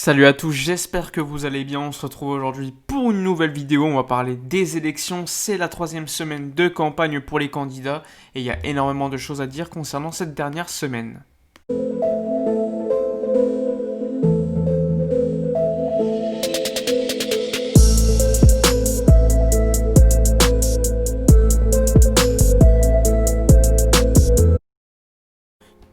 Salut à tous, j'espère que vous allez bien. On se retrouve aujourd'hui pour une nouvelle vidéo. On va parler des élections. C'est la troisième semaine de campagne pour les candidats et il y a énormément de choses à dire concernant cette dernière semaine.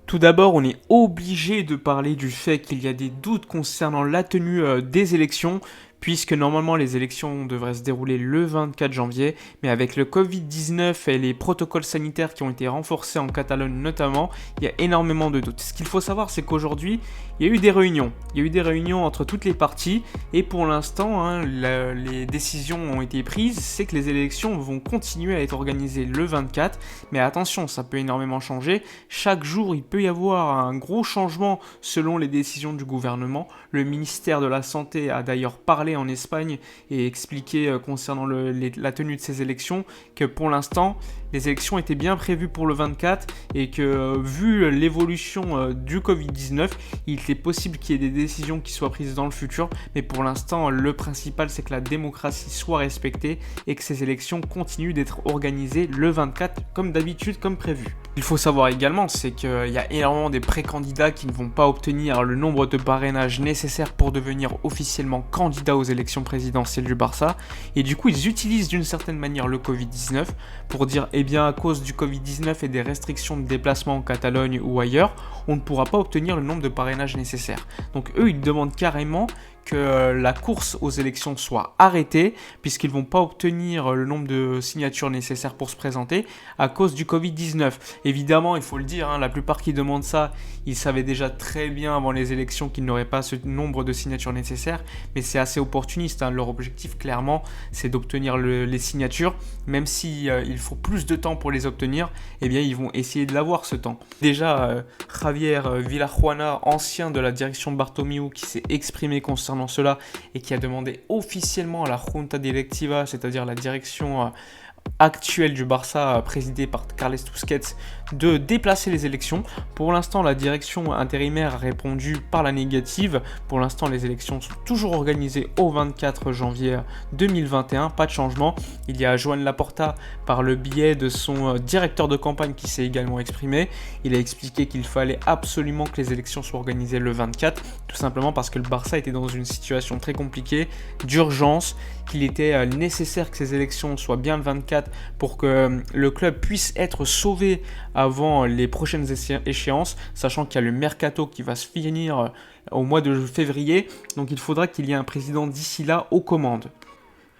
Tout d'abord, on est obligé de parler du fait qu'il y a des doutes concernant la tenue des élections, puisque normalement les élections devraient se dérouler le 24 janvier, mais avec le Covid-19 et les protocoles sanitaires qui ont été renforcés en Catalogne notamment, il y a énormément de doutes. Ce qu'il faut savoir, c'est qu'aujourd'hui, il y a eu des réunions. Il y a eu des réunions entre toutes les parties, et pour l'instant, les décisions ont été prises, c'est que les élections vont continuer à être organisées le 24, mais attention, ça peut énormément changer. Chaque jour, il peut y avoir un gros changement selon les décisions du gouvernement. Le ministère de la Santé a d'ailleurs parlé en Espagne et expliqué concernant la tenue de ces élections que pour l'instant, les élections étaient bien prévues pour le 24 et que vu l'évolution du Covid-19, il était possible qu'il y ait des décisions qui soient prises dans le futur, mais pour l'instant, le principal, c'est que la démocratie soit respectée et que ces élections continuent d'être organisées le 24 comme d'habitude, comme prévu. Il faut savoir également, c'est qu'il y a énormément des pré-candidats qui ne vont pas obtenir le nombre de parrainages nécessaires pour devenir officiellement candidat aux élections présidentielles du Barça. Et du coup, ils utilisent d'une certaine manière le Covid-19 pour dire, eh bien, à cause du Covid-19 et des restrictions de déplacement en Catalogne ou ailleurs, on ne pourra pas obtenir le nombre de parrainages nécessaires. Donc eux, ils demandent carrément que la course aux élections soit arrêtée, puisqu'ils ne vont pas obtenir le nombre de signatures nécessaires pour se présenter à cause du Covid-19. Évidemment, il faut le dire, la plupart qui demandent ça, ils savaient déjà très bien avant les élections qu'ils n'auraient pas ce nombre de signatures nécessaires, mais c'est assez opportuniste. Leur objectif, clairement, c'est d'obtenir les signatures, même si il faut plus de temps pour les obtenir, eh bien, ils vont essayer de l'avoir ce temps. Déjà, Javier Villajuana, ancien de la direction Bartomeu, qui s'est exprimé concernant cela et qui a demandé officiellement à la Junta Directiva, c'est-à-dire la direction actuelle du Barça présidée par Carles Tusquets, de déplacer les élections. Pour l'instant, la direction intérimaire a répondu par la négative. Pour l'instant, les élections sont toujours organisées au 24 janvier 2021, pas de changement. Il y a Joan Laporta, par le biais de son directeur de campagne, qui s'est également exprimé. Il a expliqué qu'il fallait absolument que les élections soient organisées le 24, tout simplement parce que le Barça était dans une situation très compliquée, d'urgence, qu'il était nécessaire que ces élections soient bien le 24 pour que le club puisse être sauvé avant les prochaines échéances, sachant qu'il y a le mercato qui va se finir au mois de février, donc il faudra qu'il y ait un président d'ici là aux commandes.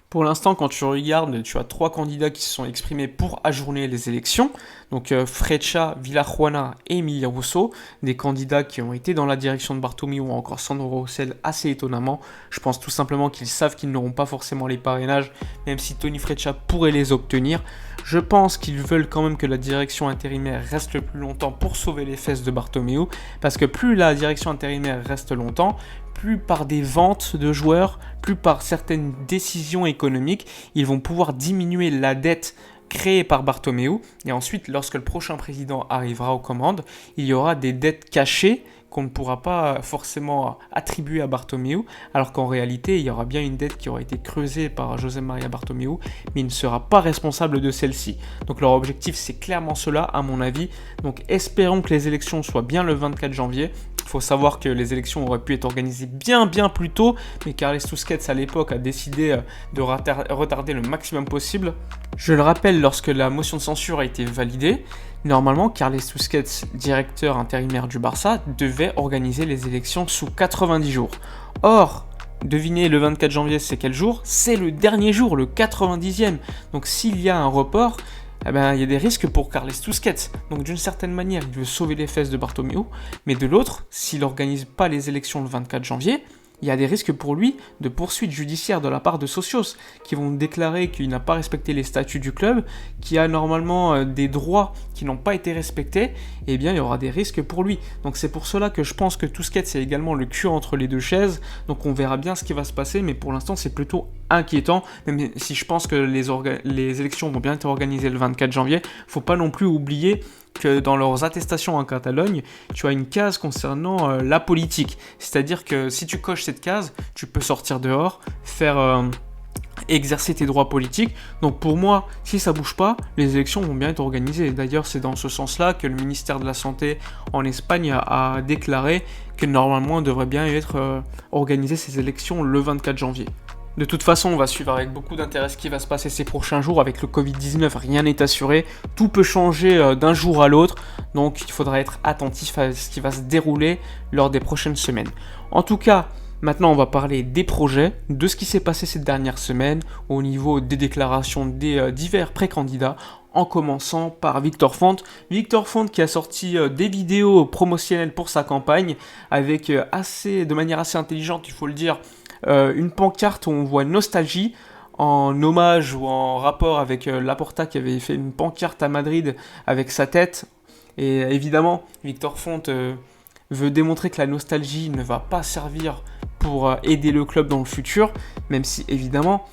Pour l'instant, quand tu regardes, tu as 3 candidats qui se sont exprimés pour ajourner les élections. Donc Freixa, Villajuana et Emilia Rousseau, des candidats qui ont été dans la direction de Bartomeu ou encore Sandro Rosell assez étonnamment. Je pense tout simplement qu'ils savent qu'ils n'auront pas forcément les parrainages, même si Toni Freixa pourrait les obtenir. Je pense qu'ils veulent quand même que la direction intérimaire reste le plus longtemps pour sauver les fesses de Bartomeu, parce que plus la direction intérimaire reste longtemps, plus par des ventes de joueurs, plus par certaines décisions économiques, ils vont pouvoir diminuer la dette créée par Bartomeu. Et ensuite, lorsque le prochain président arrivera aux commandes, il y aura des dettes cachées qu'on ne pourra pas forcément attribuer à Bartomeu, alors qu'en réalité, il y aura bien une dette qui aura été creusée par José María Bartomeu, mais il ne sera pas responsable de celle-ci. Donc leur objectif, c'est clairement cela, à mon avis. Donc espérons que les élections soient bien le 24 janvier. Il faut savoir que les élections auraient pu être organisées bien plus tôt, mais Carles Tusquets à l'époque a décidé de retarder le maximum possible. Je le rappelle, lorsque la motion de censure a été validée, normalement Carles Tusquets, directeur intérimaire du Barça, devait organiser les élections sous 90 jours. Or, devinez le 24 janvier c'est quel jour? C'est le dernier jour, le 90e. Donc s'il y a un report, il y a des risques pour Carles Tusquets. Donc d'une certaine manière, il veut sauver les fesses de Bartomeu, mais de l'autre, s'il n'organise pas les élections le 24 janvier, il y a des risques pour lui de poursuites judiciaires de la part de Socios, qui vont déclarer qu'il n'a pas respecté les statuts du club, qu'il y a normalement des droits qui n'ont pas été respectés, et bien il y aura des risques pour lui. Donc c'est pour cela que je pense que Tusquets c'est également le cul entre les deux chaises, donc on verra bien ce qui va se passer, mais pour l'instant c'est plutôt inquiétant, même si je pense que les élections vont bien être organisées le 24 janvier. Faut pas non plus oublier que dans leurs attestations en Catalogne, tu as une case concernant la politique. C'est-à-dire que si tu coches cette case, tu peux sortir dehors, exercer tes droits politiques. Donc pour moi, si ça bouge pas, les élections vont bien être organisées. D'ailleurs, c'est dans ce sens-là que le ministère de la Santé en Espagne a déclaré que normalement, on devrait bien être organisé ces élections le 24 janvier. De toute façon, on va suivre avec beaucoup d'intérêt ce qui va se passer ces prochains jours. Avec le Covid-19, rien n'est assuré. Tout peut changer d'un jour à l'autre. Donc il faudra être attentif à ce qui va se dérouler lors des prochaines semaines. En tout cas, maintenant on va parler des projets, de ce qui s'est passé ces dernières semaines au niveau des déclarations des divers pré-candidats. En commençant par Victor Font. Victor Font qui a sorti des vidéos promotionnelles pour sa campagne avec de manière assez intelligente, il faut le dire, une pancarte où on voit Nostalgie en hommage ou en rapport avec Laporta qui avait fait une pancarte à Madrid avec sa tête. Et évidemment, Victor Font veut démontrer que la nostalgie ne va pas servir pour aider le club dans le futur, même si évidemment,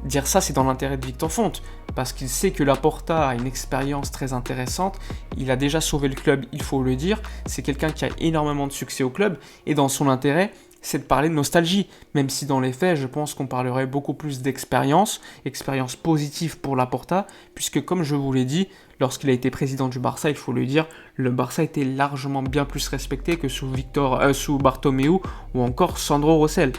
dire ça c'est dans l'intérêt de Victor Font, parce qu'il sait que Laporta a une expérience très intéressante, il a déjà sauvé le club, il faut le dire, c'est quelqu'un qui a énormément de succès au club, et dans son intérêt, c'est de parler de nostalgie, même si dans les faits, je pense qu'on parlerait beaucoup plus expérience positive pour Laporta, puisque comme je vous l'ai dit, lorsqu'il a été président du Barça, il faut le dire, le Barça était largement bien plus respecté que sous Bartomeu ou encore Sandro Rosell.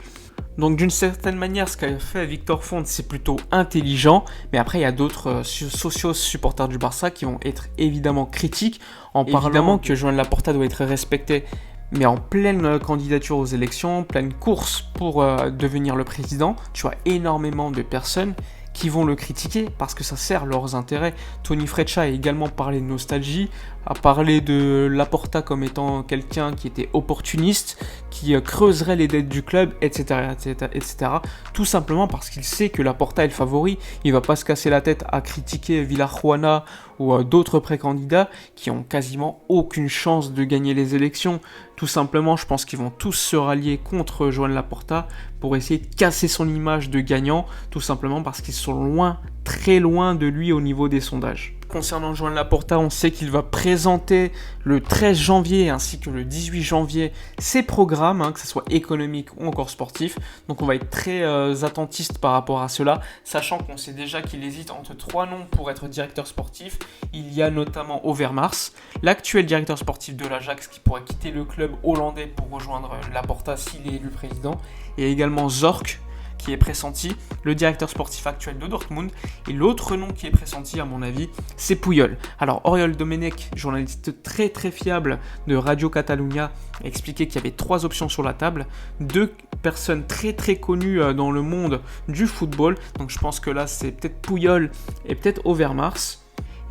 Donc d'une certaine manière, ce qu'a fait Victor Font, c'est plutôt intelligent, mais après il y a d'autres socios supporters du Barça qui vont être évidemment critiques, en parlant que Joan Laporta doit être respecté, mais en pleine candidature aux élections, pleine course pour devenir le président, tu as énormément de personnes qui vont le critiquer parce que ça sert leurs intérêts. Tony Freccia a également parlé de nostalgie, a parlé de Laporta comme étant quelqu'un qui était opportuniste, qui creuserait les dettes du club, etc., etc., etc. Tout simplement parce qu'il sait que Laporta est le favori. Il va pas se casser la tête à critiquer Villajuana ou d'autres pré-candidats qui ont quasiment aucune chance de gagner les élections. Tout simplement, je pense qu'ils vont tous se rallier contre Joan Laporta pour essayer de casser son image de gagnant, tout simplement parce qu'ils sont loin, très loin de lui au niveau des sondages. Concernant Joan Laporta, on sait qu'il va présenter le 13 janvier ainsi que le 18 janvier ses programmes, que ce soit économique ou encore sportif. Donc on va être très attentiste par rapport à cela, sachant qu'on sait déjà qu'il hésite entre 3 noms pour être directeur sportif. Il y a notamment Overmars, l'actuel directeur sportif de l'Ajax qui pourrait quitter le club hollandais pour rejoindre Laporta s'il est élu président, et également Zorc, qui est pressenti, le directeur sportif actuel de Dortmund, et l'autre nom qui est pressenti à mon avis, c'est Puyol. Alors Oriol Domènech, journaliste très très fiable de Radio Catalunya, a expliqué qu'il y avait 3 options sur la table, 2 personnes très très connues dans le monde du football, donc je pense que là c'est peut-être Puyol et peut-être Overmars.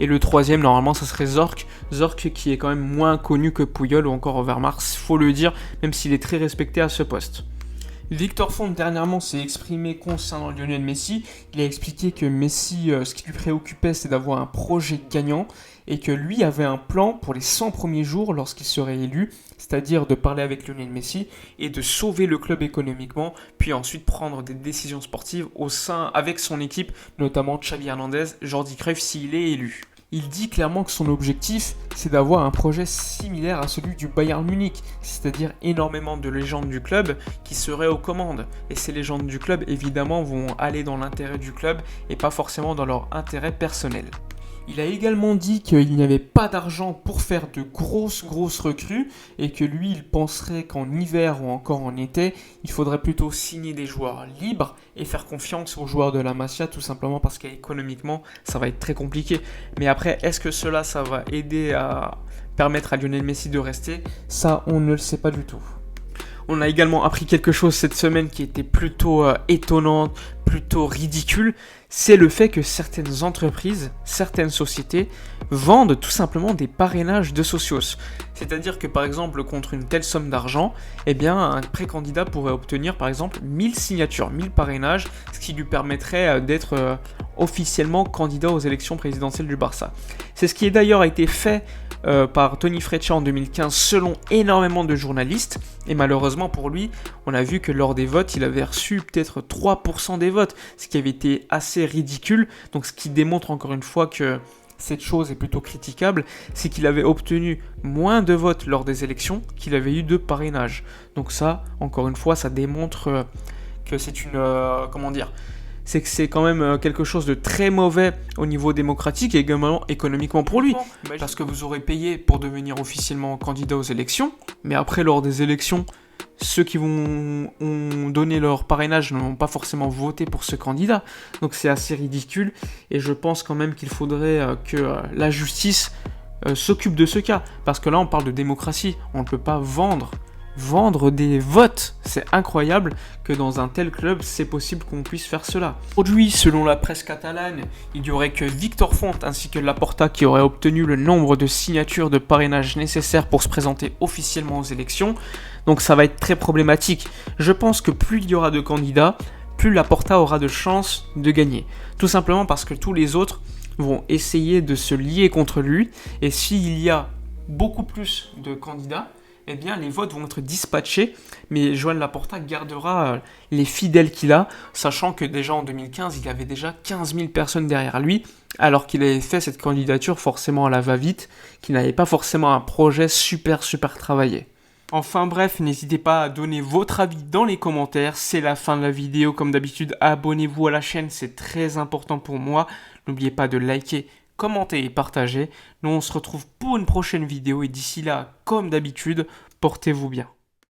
Et le troisième, normalement, ça serait Zorc. Zorc qui est quand même moins connu que Puyol ou encore Overmars, faut le dire, même s'il est très respecté à ce poste. Victor Font dernièrement s'est exprimé concernant Lionel Messi. Il a expliqué que Messi, ce qui lui préoccupait, c'est d'avoir un projet gagnant et que lui avait un plan pour les 100 premiers jours lorsqu'il serait élu, c'est-à-dire de parler avec Lionel Messi et de sauver le club économiquement, puis ensuite prendre des décisions sportives avec son équipe, notamment Xavi Hernandez, Jordi Cruyff s'il est élu. Il dit clairement que son objectif, c'est d'avoir un projet similaire à celui du Bayern Munich, c'est-à-dire énormément de légendes du club qui seraient aux commandes. Et ces légendes du club, évidemment, vont aller dans l'intérêt du club et pas forcément dans leur intérêt personnel. Il a également dit qu'il n'y avait pas d'argent pour faire de grosses recrues et que lui, il penserait qu'en hiver ou encore en été, il faudrait plutôt signer des joueurs libres et faire confiance aux joueurs de la Masia, tout simplement parce qu'économiquement, ça va être très compliqué. Mais après, est-ce que ça va aider à permettre à Lionel Messi de rester ? Ça, on ne le sait pas du tout. On a également appris quelque chose cette semaine qui était plutôt étonnante, plutôt ridicule, c'est le fait que certaines entreprises, certaines sociétés vendent tout simplement des parrainages de socios. C'est-à-dire que par exemple, contre une telle somme d'argent, eh bien, un pré-candidat pourrait obtenir par exemple 1000 signatures, 1000 parrainages, ce qui lui permettrait d'être officiellement candidat aux élections présidentielles du Barça. C'est ce qui d'ailleurs a été fait par Tony Freccia en 2015 selon énormément de journalistes. Et malheureusement pour lui, on a vu que lors des votes, il avait reçu peut-être 3% des votes, ce qui avait été assez ridicule. Donc ce qui démontre encore une fois que cette chose est plutôt critiquable, c'est qu'il avait obtenu moins de votes lors des élections qu'il avait eu de parrainage. Donc ça, encore une fois, ça démontre que c'est une... comment dire ? C'est que c'est quand même quelque chose de très mauvais au niveau démocratique et également économiquement pour lui. Parce que vous aurez payé pour devenir officiellement candidat aux élections, mais après, lors des élections, ceux qui ont donné leur parrainage n'ont pas forcément voté pour ce candidat. Donc c'est assez ridicule et je pense quand même qu'il faudrait que la justice s'occupe de ce cas. Parce que là, on parle de démocratie. On ne peut pas vendre des votes. C'est incroyable que dans un tel club, c'est possible qu'on puisse faire cela. Aujourd'hui, selon la presse catalane, il n'y aurait que Victor Font ainsi que Laporta qui auraient obtenu le nombre de signatures de parrainage nécessaires pour se présenter officiellement aux élections. Donc ça va être très problématique. Je pense que plus il y aura de candidats, plus Laporta aura de chances de gagner. Tout simplement parce que tous les autres vont essayer de se lier contre lui. Et s'il y a beaucoup plus de candidats, eh bien les votes vont être dispatchés, mais Joan Laporta gardera les fidèles qu'il a, sachant que déjà en 2015, il avait déjà 15 000 personnes derrière lui, alors qu'il avait fait cette candidature forcément à la va-vite, qu'il n'avait pas forcément un projet super travaillé. Enfin bref, n'hésitez pas à donner votre avis dans les commentaires, c'est la fin de la vidéo, comme d'habitude, abonnez-vous à la chaîne, c'est très important pour moi, n'oubliez pas de liker, commentez et partagez. Nous on se retrouve pour une prochaine vidéo et d'ici là, comme d'habitude, portez-vous bien.